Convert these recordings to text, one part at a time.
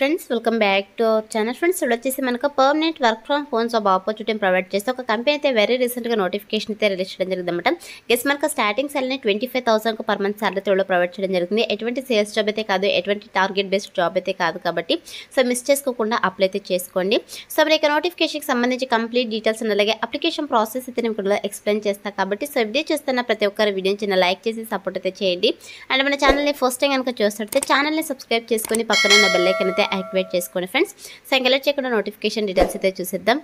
Friends welcome back to our channel. Friends ఇప్పుడు వచ్చేసి మనకు permanent work from home job ఆపర్చునిటీని ప్రొవైడ్ చేస్తే ఒక కంపెనీ అయితే వెరీ రీసెంట్గా నోటిఫికేషన్ అయితే రిలీజ్ చేయడం జరిగింది అనమాట. గెస్ మనకు starting salary 25,000 per month salary కూడా ప్రొవైడ్ చేయడం జరిగింది. ఎటువంటి సేల్స్ జాబ్ అయితే కాదు, ఎటువంటి టార్గెట్ బేస్డ్ జాబ్ అయితే కాదు కాబట్టి సో మిస్ చేసుకోకుండా అప్లై అయితే చేసుకోండి. సో మరి ఇక నోటిఫికేషన్కి సంబంధించి కంప్లీట్ డీటెయిల్స్ అలాగే అప్లికేషన్ ప్రాసెస్ అయితే నేను కూడా ఎక్స్ప్లెయిన్ చేస్తాను కాబట్టి సో వీడియో చూస్తున్న ప్రతి ఒక్కరు వీడియోని చిన్న లైక్ చేసి సపోర్ట్ అయితే చేయండి. అండ్ మన ఛానల్ని ఫస్ట్ టైం కనుక చూస్తుంటే ఛానల్ని సబ్స్క్రైబ్ చేసుకొని పక్కన ఉన్న బెల్ ఐకాన్ అయితే యాక్టివేట్ చేసుకోండి ఫ్రెండ్స్. సో ఇంకా లేట్ చేయకుండా నోటిఫికేషన్ డీటెయిల్స్ అయితే చూసేద్దాం.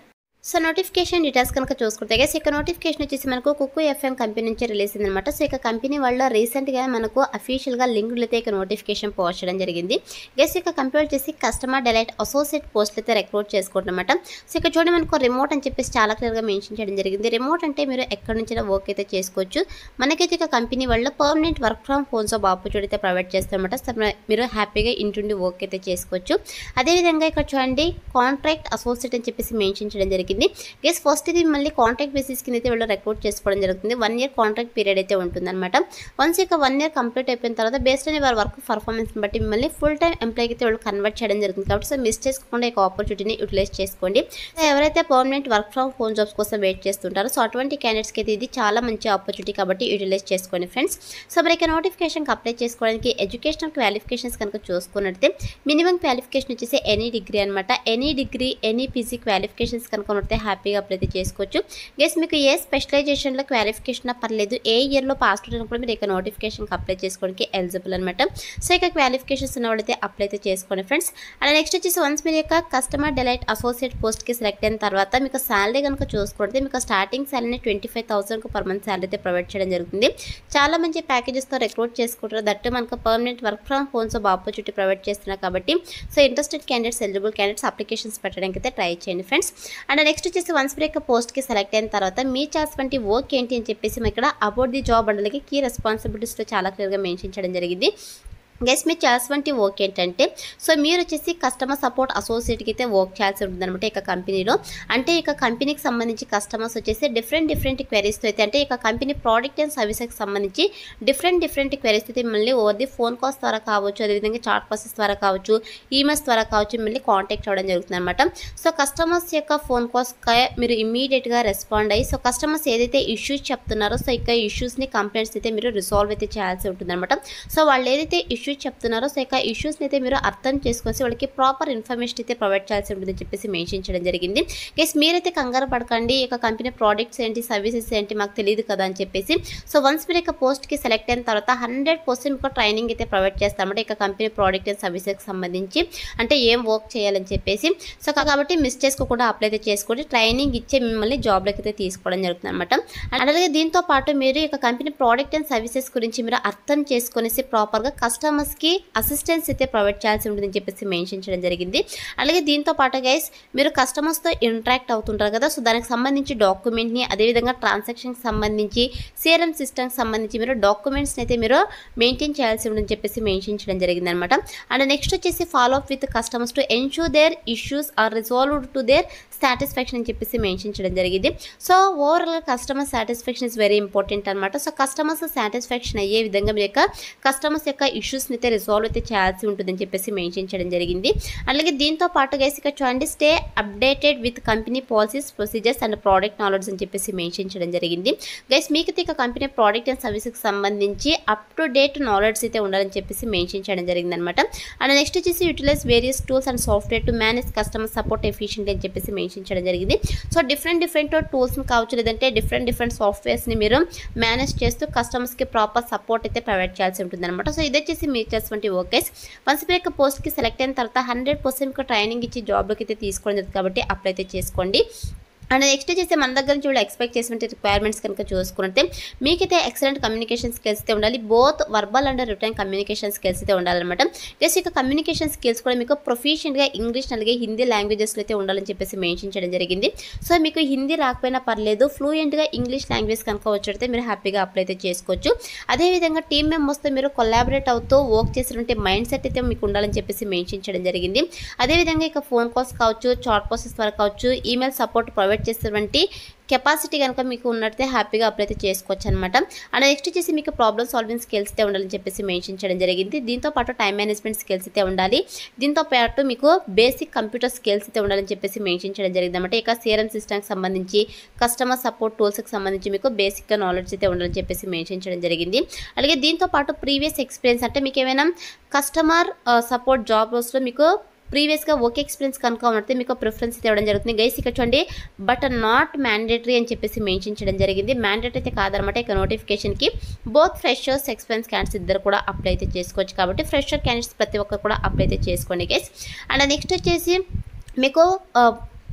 సో నోటిఫికేషన్ డీటెయిల్స్ కనుక చూసుకుంటే గైస్ ఇక నోటిఫికేషన్ వచ్చేసి మనకు కుక్కు ఎఫ్ఎం కంపెనీ నుంచి రిలీజ్ అయిందనమాట. సో ఇక కంపెనీ వాళ్ళ రీసెంట్గా మనకు అఫీషియల్గా లింక్డ్ అయితే ఇక నోటిఫికేషన్ పోస్ట్ చేయడం జరిగింది. గైస్ ఇక కంపెనీ వచ్చేసి కస్టమర్ డెలైట్ అసోసియేట్ పోస్టులు అయితే రిక్రూట్ చేసుకోవడం. సో ఇక్కడ చూడండి మనకు రిమోట్ అని చెప్పేసి చాలా క్లియర్గా మెన్షన్ చేయడం జరిగింది. రిమోట్ అంటే మీరు ఎక్కడి నుంచి వర్క్ అయితే చేసుకోవచ్చు. మనకైతే ఇక కంపెనీ వాళ్ళ permanent work from home job opportunity అయితే ప్రొవైడ్ చేస్తారన్నమాట. సో మీరు హ్యాపీగా ఇంటుండి వర్క్ అయితే చేసుకోవచ్చు. అదేవిధంగా ఇక్కడ చూడండి కాంట్రాక్ట్ అసోసియేట్ అని చెప్పేసి మెన్షన్ చేయడం జరిగింది. గెస్ ఫస్ట్ ఇది మళ్ళీ కాంట్రాక్ట్ బేసిస్ కింద అయితే వీళ్ళు రిక్రూట్ చేసుకోవడం జరుగుతుంది. 1 year కాంట్రాక్ట్ పీరియడ్ అయితే ఉంటుందన్నమాట. వన్స్ ఇక 1 year కంప్లీట్ అయిపోయిన తర్వాత బేస్డ్ అని వారి వర్క్ పర్ఫార్మెన్స్ బట్టి మిమ్మల్ని ఫుల్ టైం ఎంప్లాయ్కి అయితే వాళ్ళు కన్వర్ట్ చేయడం జరుగుతుంది. కాబట్టి సో మిస్ చేసుకోకుండా ఈ ఆపర్చునిటీని యూటిలైజ్ చేసుకోండి. సో ఎవరైతే permanent work from home jobs కోసం వెయిట్ చేస్తుంటారో సో అటువంటి క్యాండిడేట్స్కి అయితే ఇది చాలా మంచి ఆపర్చునిటీ కాబట్టి యూటిలైజ్ చేసుకోండి ఫ్రెండ్స్. సో మరి ఇక నోటిఫికేషన్కి అప్లై చేసుకోవడానికి ఎడ్యుకేషనల్ క్వాలిఫికేషన్స్ కనుక చూసుకున్నట్లయితే మినిమం క్వాలిఫికేషన్ వచ్చేసి ఎనీ డిగ్రీ అనమాట. Any degree any PG qualifications కనుక ఉంటే హ్యాపీగా అప్లై చేసుకోవచ్చు. గెస్ మీకు ఏ స్పెషలైజేషన్లో క్వాలిఫికేషన్ పర్లేదు, ఏ ఇయర్లో పాస్ అవుట్ అయినా కూడా మీరు ఇక నోటిఫికేషన్కి అప్లై చేసుకోవడానికి ఎలిజిబుల్ అనమాట. సో ఇక క్వాలిఫికేషన్స్ ఉన్న వాళ్ళైతే అప్లై అయితే చేసుకోండి ఫ్రెండ్స్. అండ్ నెక్స్ట్ వచ్చేసి వన్స్ మీరు యొక్క కస్టమర్ డెలైట్ అసోసియేట్ పోస్ట్కి సెలెక్ట్ అయిన తర్వాత మీకు శాలరీ కనుక చూసుకుంటే మీకు starting salary 25,000 per month salary అయితే ప్రొవైడ్ చేయడం జరుగుతుంది. చాలా మంచి ప్యాకేజెస్తో రిక్రూట్ చేసుకుంటారు. దట్టు మనకు permanent work from home job opportunity provide చేస్తున్నారు కాబట్టి so interested candidates eligible candidates applications పెట్టడానికి అయితే ట్రై చేయండి ఫ్రెండ్స్. అండ్ నెక్స్ట్ వచ్చేసి వన్స్ మీరు యొక్క పోస్ట్కి సెలెక్ట్ అయిన తర్వాత మీ చేసినటువంటి వర్క్ ఏంటి అని చెప్పేసి ఇక్కడ అబౌట్ ది జాబ్ అండలకి కీ రెస్పాన్సిబిలిటీస్లో చాలా క్లియర్గా మెన్షన్ చేయడం జరిగింది. గైస్ మీరు చేయాల్సినటువంటి వర్క్ ఏంటంటే సో మీరు వచ్చేసి కస్టమర్ సపోర్ట్ అసోసియేట్కి అయితే వర్క్ చేయాల్సి ఉంటుంది అనమాట ఇక కంపెనీలో. అంటే ఇక కంపెనీకి సంబంధించి కస్టమర్స్ వచ్చేసి డిఫరెంట్ క్వెరీస్తో అయితే అంటే ఇక కంపెనీ ప్రోడక్ట్ అండ్ సర్వీసెస్కి సంబంధించి డిఫరెంట్ క్వెరీస్ అయితే మళ్ళీ ఓవర్ ది ఫోన్ కాల్స్ ద్వారా కావచ్చు, అదేవిధంగా చాట్ ప్రాసెస్ ద్వారా కావచ్చు, ఈమెయిల్స్ ద్వారా కావచ్చు మళ్ళీ కాంటాక్ట్ అవ్వడం జరుగుతుంది అనమాట. సో కస్టమర్స్ యొక్క ఫోన్ కాల్స్కి మీరు ఇమీడియట్గా రెస్పాండ్ అయ్యి సో కస్టమర్స్ ఏదైతే ఇష్యూస్ చెప్తున్నారో సో ఇక ఇష్యూస్ని కంప్లైంట్స్ అయితే మీరు రిసాల్వ్ అయితే చేయాల్సి ఉంటుంది అనమాట. సో వాళ్ళు ఏదైతే ఇష్యూస్ చెప్తున్నారో సో ఇక ఇష్యూస్ని అయితే మీరు అర్థం చేసుకొని వాళ్ళకి ప్రాపర్ ఇన్ఫర్మేషన్ అయితే ప్రొవైడ్ చేయాల్సి ఉంటుందని చెప్పేసి మెన్షన్ చేయడం జరిగింది. గెస్ మీరైతే కంగారు పడకండి, ఇక కంపెనీ ప్రోడక్ట్స్ ఏంటి సర్వీసెస్ ఏంటి మాకు తెలియదు కదా అని చెప్పేసి. సో వన్స్ మీరు ఇక పోస్ట్కి సెలెక్ట్ అయిన తర్వాత 100% మీకు ట్రైనింగ్ అయితే ప్రొవైడ్ చేస్తామంటే ఇక కంపెనీ ప్రోడక్ట్ అండ్ సర్వీసెస్కి సంబంధించి అంటే ఏం వర్క్ చేయాలని చెప్పేసి. సో కాబట్టి మిస్ చేసుకోకుండా అప్లై అయితే చేసుకోండి. ట్రైనింగ్ ఇచ్చే మిమ్మల్ని జాబ్లోకి అయితే తీసుకోవడం జరుగుతుంది అనమాట. అలాగే దీంతో పాటు మీరు ఇక కంపెనీ ప్రోడక్ట్ అండ్ సర్వీసెస్ గురించి మీరు అర్థం చేసుకునేసి ప్రాపర్గా కస్టమర్స్కి అసిస్టెన్స్ అయితే ప్రొవైడ్ చేయాల్సి ఉంటుందని చెప్పేసి మెన్షన్ చేయడం జరిగింది. అలాగే దీంతో పాటు గైస్ మీరు కస్టమర్స్తో ఇంటరాక్ట్ అవుతుంటారు కదా సో దానికి సంబంధించి డాక్యుమెంట్ని అదేవిధంగా ట్రాన్సాక్షన్కి సంబంధించి సిఆర్ఎం సిస్టమ్కి సంబంధించి మీరు డాక్యుమెంట్స్ని అయితే మీరు మెయింటైన్ చేయాల్సి ఉంటుందని చెప్పేసి మెన్షన్ చేయడం జరిగింది అనమాట. అండ్ నెక్స్ట్ వచ్చేసి follow up with customers to ensure their issues are resolved to their satisfaction అని చెప్పేసి మెన్షన్ చేయడం జరిగింది. సో ఓవరాల్గా customer satisfaction is very important అనమాట. సో కస్టమర్స్ సాటిస్ఫాక్షన్ అయ్యే విధంగా మీరు యొక్క కస్టమర్స్ యొక్క ఇష్యూస్ని అయితే రిజాల్వ్ అయితే చేయాల్సి ఉంటుందని చెప్పేసి మెన్షన్ చేయడం జరిగింది. అలాగే దీంతో పాటు గైస్ ఇక్కడ చూడండి stay updated with company policies procedures and product knowledge అని చెప్పేసి మెన్షన్ చేయడం జరిగింది. గైస్ మీకు ఇక కంపెనీ ప్రోడక్ట్ అండ్ సర్వీస్కి సంబంధించి అప్ టు డేట్ నాలెడ్జ్ అయితే ఉండాలని చెప్పేసి మెన్షన్ చేయడం జరిగింది అనమాట. అండ్ నెక్స్ట్ వచ్చేసి utilize various tools and software to manage customer support efficient అని చెప్పేసి మెన్షన్ చేయడం జరిగింది. సో డిఫరెంట్ టూల్స్ని కావచ్చు లేదంటే డిఫరెంట్ సాఫ్ట్వేర్స్ని మీరు మేనేజ్ చేస్తూ కస్టమర్స్కి ప్రాపర్ సపోర్ట్ అయితే ప్రొవైడ్ చేయాల్సి ఉంటుంది అనమాట. సో ఇది వచ్చేసి మీరు చేసినటువంటి వర్క్ గైస్. వన్స్ మీరు యొక్క పోస్ట్కి సెలెక్ట్ అయిన తర్వాత 100% ట్రైనింగ్ ఇచ్చి జాబ్లోకి అయితే తీసుకోవడం జరుగుతుంది కాబట్టి అప్లై అయితే చేసుకోండి. అండ్ నెక్స్ట్ వచ్చేసి మన దగ్గర నుంచి కూడా ఎక్స్పెక్ట్ చేసినటువంటి రిక్వైర్మెంట్స్ కనుక చూసుకుంటే మీకైతే ఎక్సలెంట్ కమ్యూనికేషన్ స్కిల్స్ అయితే ఉండాలి. Both verbal and return communication skills అయితే ఉండాలన్నమాట. జస్ట్ ఇక కమ్యూనికేషన్ స్కిల్స్ కూడా మీకు ప్రొఫిషియెంట్గా ఇంగ్లీష్ అలాగే హిందీ లాంగ్వేజెస్లో అయితే ఉండాలని చెప్పేసి మెన్షన్ చేయడం జరిగింది. సో మీకు హిందీ రాకపోయినా పర్లేదు, ఫ్లూయెంట్గా ఇంగ్లీష్ లాంగ్వేజ్ కనుక వచ్చేస్తే మీరు హ్యాపీగా అప్లై అయితే చేసుకోవచ్చు. అదేవిధంగా టీమ్ మెంబర్స్తో మీరు కొలాబరేట్ అవుతూ వర్క్ చేసినటువంటి మైండ్ సెట్ అయితే మీకు ఉండాలని చెప్పేసి మెన్షన్ చేయడం జరిగింది. అదేవిధంగా ఇక ఫోన్ కాల్స్ కావచ్చు, చాట్ ప్రాసెస్ ద్వారా కావచ్చు, ఈమెయిల్ సపోర్ట్ ప్రొవైడ్ ప్రొవైడ్ చేసేటువంటి కెపాసిటీ కనుక మీకు ఉన్నట్లయితే హ్యాపీగా అప్లై అయితే చేసుకోవచ్చు అనమాట. అండ్ నెక్స్ట్ వచ్చేసి మీకు ప్రాబ్లమ్ సాల్వింగ్ స్కిల్స్ అయితే ఉండాలని చెప్పేసి మెన్షన్ చేయడం జరిగింది. దీంతో పాటు టైం మేనేజ్మెంట్ స్కిల్స్ అయితే ఉండాలి. దీంతో పాటు మీకు బేసిక్ కంప్యూటర్ స్కిల్స్ అయితే ఉండాలని చెప్పేసి మెన్షన్ చేయడం జరిగింది అనమాట. ఇక CRM సిస్టమ్కి సంబంధించి కస్టమర్ సపోర్ట్ టూల్స్కి సంబంధించి మీకు బేసిక్గా నాలెడ్జ్ అయితే ఉండాలని చెప్పేసి మెన్షన్ చేయడం జరిగింది. అలాగే దీంతో పాటు ప్రీవియస్ ఎక్స్పీరియన్స్ అంటే మీకు ఏమైనా కస్టమర్ సపోర్ట్ జాబ్ రోల్స్లో మీకు ప్రీవియస్గా వర్క్ ఎక్స్పీరియన్స్ కనుక ఉన్నట్లయితే మీకు ప్రిఫరెన్స్ అయితే ఇవ్వడం జరుగుతుంది. గైస్ ఇక్కడ చూడండి, బట్ నాట్ మ్యాండేటరీ అని చెప్పేసి మెన్షన్ చేయడం జరిగింది. మ్యాండేటరీ అయితే కాదనమాట. ఇక నోటిఫికేషన్కి బోత్ ఫ్రెషర్స్ ఎక్స్పీరియన్స్ క్యాండిడేట్స్ ఇద్దరు కూడా అప్లై అయితే చేసుకోవచ్చు. కాబట్టి ఫ్రెషర్ క్యాండిడేట్స్ ప్రతి ఒక్కరు కూడా అప్లై అయితే చేసుకోండి గైస్. అండ్ నెక్స్ట్ వచ్చేసి మీకు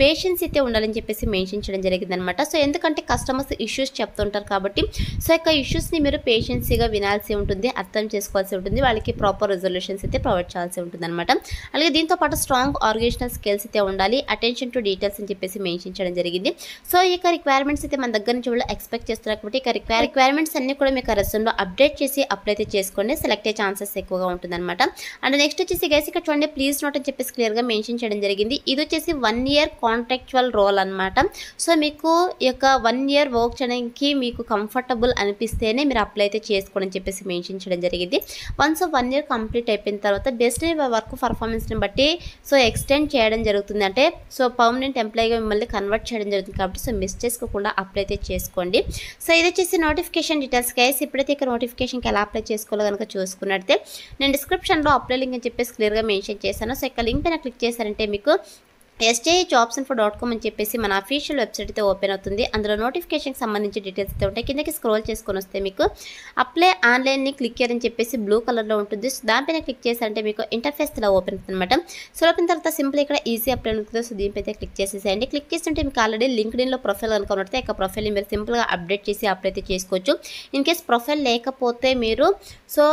పేషెన్స్ అయితే ఉండాలని చెప్పేసి మెన్షన్ చేయడం జరిగింది అనమాట. సో ఎందుకంటే కస్టమర్స్ ఇష్యూస్ చెప్తుంటారు కాబట్టి సో యొక్క ఇష్యూస్ని మీరు పేషెన్సీగా వినాల్సి ఉంటుంది, అర్థం చేసుకోవాల్సి ఉంటుంది, వాళ్ళకి ప్రాపర్ రిజల్యూషన్స్ అయితే ప్రొవైడ్ చేయాల్సి ఉంటుంది అనమాట. అలాగే దీంతో పాటు స్ట్రాంగ్ ఆర్గనైజేషనల్ స్కిల్స్ అయితే ఉండాలి, అటెన్షన్ టు డీటెయిల్స్ అని చెప్పేసి మెన్షన్ చేయడం జరిగింది. సో ఈ యొక్క రిక్వైర్మెంట్స్ అయితే మన దగ్గర నుంచి వాళ్ళు ఎక్స్పెక్ట్ చేస్తున్నారు కాబట్టి ఇక రిక్వైర్మెంట్స్ అన్ని కూడా మీకు రెజ్యూమ్లో అప్డేట్ చేసి అప్లై అయితే చేసుకోండి, సెలెక్ట్ అయ్యే ఛాన్సెస్ ఎక్కువగా ఉంటుంది అనమాట. అండ్ నెక్స్ట్ వచ్చేసి గైస్ ఇక్కడ చూడండి, ప్లీజ్ నోట్ అని చెప్పేసి క్లియర్గా మెన్షన్ చేయడం జరిగింది. ఇది వచ్చేసి 1 year కాంట్రాక్చువల్ రోల్ అనమాట. సో మీకు ఈ యొక్క 1 year వర్క్ చేయడానికి మీకు కంఫర్టబుల్ అనిపిస్తేనే మీరు అప్లై అయితే చేసుకోండి అని చెప్పేసి మెన్షన్ చేయడం జరిగింది. వన్స్ 1 year కంప్లీట్ అయిపోయిన తర్వాత బేస్డ్ వర్క్ పర్ఫార్మెన్స్ని బట్టి సో ఎక్స్టెండ్ చేయడం జరుగుతుంది. అంటే సో పర్మనెంట్ ఎంప్లాయీగా మిమ్మల్ని కన్వర్ట్ చేయడం జరుగుతుంది. కాబట్టి సో మిస్ చేసుకోకుండా అప్లై అయితే చేసుకోండి. సో ఇది వచ్చేసి నోటిఫికేషన్ డీటెయిల్స్ గైస్. ఇప్పుడైతే ఇక నోటిఫికేషన్కి ఎలా అప్లై చేసుకోవాలో కనుక చూసుకున్నట్టే నేను డిస్క్రిప్షన్లో అప్లై లింక్ అని చెప్పేసి క్లియర్గా మెన్షన్ చేశాను. సో ఇక లింక్ పైన క్లిక్ చేశారంటే మీకు sjobsinfo.com అని చెప్పేసి మన అఫీషియల్ వెబ్సైట్ అయితే ఓపెన్ అవుతుంది. అందులో నోటిఫికేషన్కి సంబంధించి డీటెయిల్స్ అయితే ఉంటాయి. కిందకి స్క్రోల్ చేసుకొని వస్తే మీకు అప్లై ఆన్లైన్ని క్లిక్ చేయని చెప్పేసి బ్లూ కలర్లో ఉంటుంది. సో దానిపైన క్లిక్ చేశారంటే మీకు ఇంటర్ఫేస్ ఇలా ఓపెన్ అవుతుంది అనమాట. సో ఓపెన్ తర్వాత సింపుల్ ఇక్కడ ఈజీ అప్లై ఉంటుంది. సో దీనిపై అయితే క్లిక్ చేసేసేయండి. క్లిక్ చేస్తుంటే మీకు ఆల్రెడీ లింక్డ్ఇన్లో ప్రొఫైల్ కనుక ఉన్నట్టే ఇక ప్రొఫైల్ని మీరు సింపుల్గా అప్డేట్ చేసి అప్లై అయితే చేసుకోవచ్చు. ఇన్ కేస్ ప్రొఫైల్ లేకపోతే మీరు సో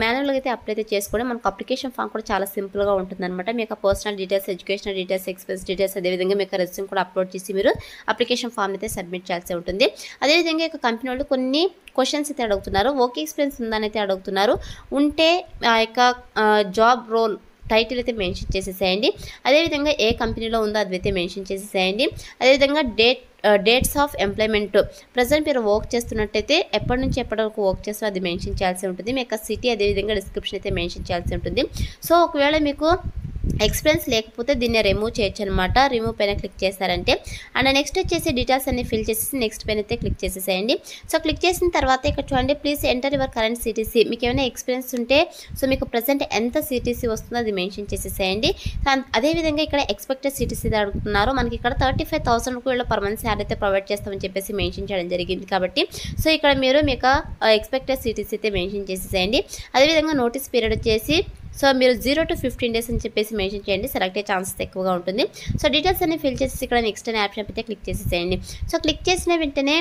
మాన్యువల్గా అయితే అప్లై అయితే చేసుకోండి. మనకు అప్లికేషన్ ఫామ్ కూడా చాలా సింపుల్గా ఉంటుంది అనమాట. మీకు personal details, educational details, expense details, అదేవిధంగా మీకు రెజ్యూమ్ కూడా అప్లోడ్ చేసి మీరు అప్లికేషన్ ఫామ్ అయితే సబ్మిట్ చేయాల్సి ఉంటుంది. అదేవిధంగా ఇక కంపెనీ వాళ్ళు కొన్ని క్వశ్చన్స్ అయితే అడుగుతున్నారు. వర్క్ ఎక్స్పీరియన్స్ ఉందని అయితే అడుగుతున్నారు. ఉంటే ఆ యొక్క జాబ్ రోల్ టైటిల్ అయితే మెన్షన్ చేసేసేయండి. అదేవిధంగా ఏ కంపెనీలో ఉందో అది అయితే మెన్షన్ చేసేసేయండి. అదేవిధంగా డేట్స్ ఆఫ్ ఎంప్లాయ్మెంట్ ప్రజెంట్ మీరు వర్క్ చేస్తున్నట్టయితే ఎప్పటి నుంచి ఎప్పటి వరకు వర్క్ చేస్తారో అది మెన్షన్ చేయాల్సి ఉంటుంది. మీ యొక్క సిటీ అదేవిధంగా డిస్క్రిప్షన్ అయితే మెన్షన్ చేయాల్సి ఉంటుంది. సో ఒకవేళ మీకు ఎక్స్పీరియన్స్ లేకపోతే దీన్ని రిమూవ్ చేయొచ్చు అనమాట. రిమూవ్ పైన క్లిక్ చేశారంటే అండ్ నెక్స్ట్ వచ్చేసి డీటెయిల్స్ అన్ని ఫిల్ చేసేసి నెక్స్ట్ పైన అయితే క్లిక్ చేసేసేయండి. సో క్లిక్ చేసిన తర్వాత ఇక్కడ చూడండి, please enter your current CTC. మీకు ఏమైనా ఎక్స్పీరియన్స్ ఉంటే సో మీకు ప్రజెంట్ ఎంత సిటీసీ వస్తుందో అది మెన్షన్ చేసేసేయండి. అదేవిధంగా ఇక్కడ ఎక్స్పెక్టెడ్ సిటీసీ అడుగుతున్నారు. మనకి ఇక్కడ 35,000 వీళ్ళు పర్ మంత్ శాలరీ అయితే ప్రొవైడ్ చేస్తామని చెప్పేసి మెన్షన్ చేయడం జరిగింది. కాబట్టి సో ఇక్కడ మీరు మీకు ఎక్స్పెక్టెడ్ సిటీసీ అయితే మెన్షన్ చేసేసేయండి. అదేవిధంగా నోటీస్ పీరియడ్ వచ్చేసి సో మీరు 0 to 15 days అని చెప్పేసి మెన్షన్ చేయండి. సెలెక్ట్ అయ్యే ఛాన్సెస్ ఎక్కువగా ఉంటుంది. సో డీటెయిల్స్ అన్ని ఫిల్ చేసి ఇక్కడ నెక్స్ట్ అనే ఆప్షన్ అయితే క్లిక్ చేసేసేయండి. సో క్లిక్ చేసిన వెంటనే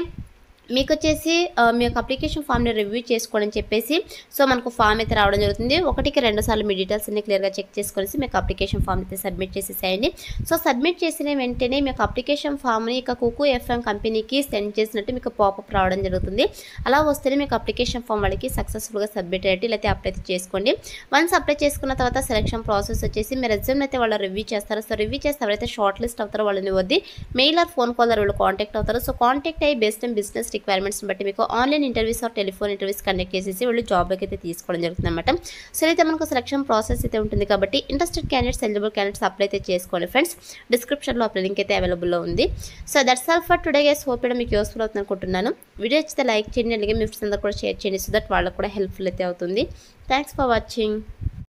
మీకు వచ్చేసి మీ యొక్క అప్లికేషన్ ఫామ్ని రివ్యూ చేసుకోవాలని చెప్పేసి సో మనకు ఫామ్ అయితే రావడం జరుగుతుంది. 1కి 2 సార్లు మీ డీటెయిల్స్ అన్ని క్లియర్గా చెక్ చేసుకొని మీకు అప్లికేషన్ ఫామ్ అయితే సబ్మిట్ చేసేసేయండి. సో సబ్మిట్ చేసిన వెంటనే మీకు అప్లికేషన్ ఫామ్ని ఇక కుకు FM కంపెనీకి సెండ్ చేసినట్టు మీకు పాపప్ రావడం జరుగుతుంది. అలా వస్తేనే మీకు అప్లికేషన్ ఫామ్ వాళ్ళకి సక్సెస్ఫుల్గా సబ్మిట్ అయ్యేటి లేకపోతే అప్లై చేసుకోండి. వన్స్ అప్లై చేసుకున్న తర్వాత సెలక్షన్ ప్రాసెస్ వచ్చేసి మీ రెజ్యూమ్ అయితే వాళ్ళు రివ్యూ చేస్తారు. సో రివ్యూ చేస్తే ఎవరైతే షార్ట్ లిస్ట్ అవుతారో వాళ్ళని వద్ది మెయిల్ ఆర్ ఫోన్ కాల్ వాళ్ళు కాంటాక్ట్ అవుతారు. సో కాంటాక్ట్ అయ్యి బేస్డ్ ఆన్ బిజినెస్ రిక్వైర్మెంట్స్ బట్టి మీకు online interviews or telephone interviews conduct చేసేసి వాళ్ళు జాబ్లోకి అయితే తీసుకోవడం జరుగుతుంది అనమాట. సో అయితే మనకు సెలక్షన్ ప్రాసెస్ అయితే ఉంటుంది కాబట్టి interested candidates, eligible candidates apply అయితే చేసుకోండి ఫ్రెండ్స్. డిస్క్రిప్షన్లో అప్లై లింక్ అయితే అవైలబుల్లో ఉంది. So that's all for today guys. Hope మీకు యూస్ఫుల్ అవుతుంది అనుకుంటున్నాను. వీడియో వచ్చితే లైక్ చేయండి, అలాగే మీ ఫ్రెండ్స్ అందరూ కూడా షేర్ చేయండి. సో దట్ వాళ్ళకు కూడా హెల్ప్ఫుల్ అయితే అవుతుంది. Thanks for watching.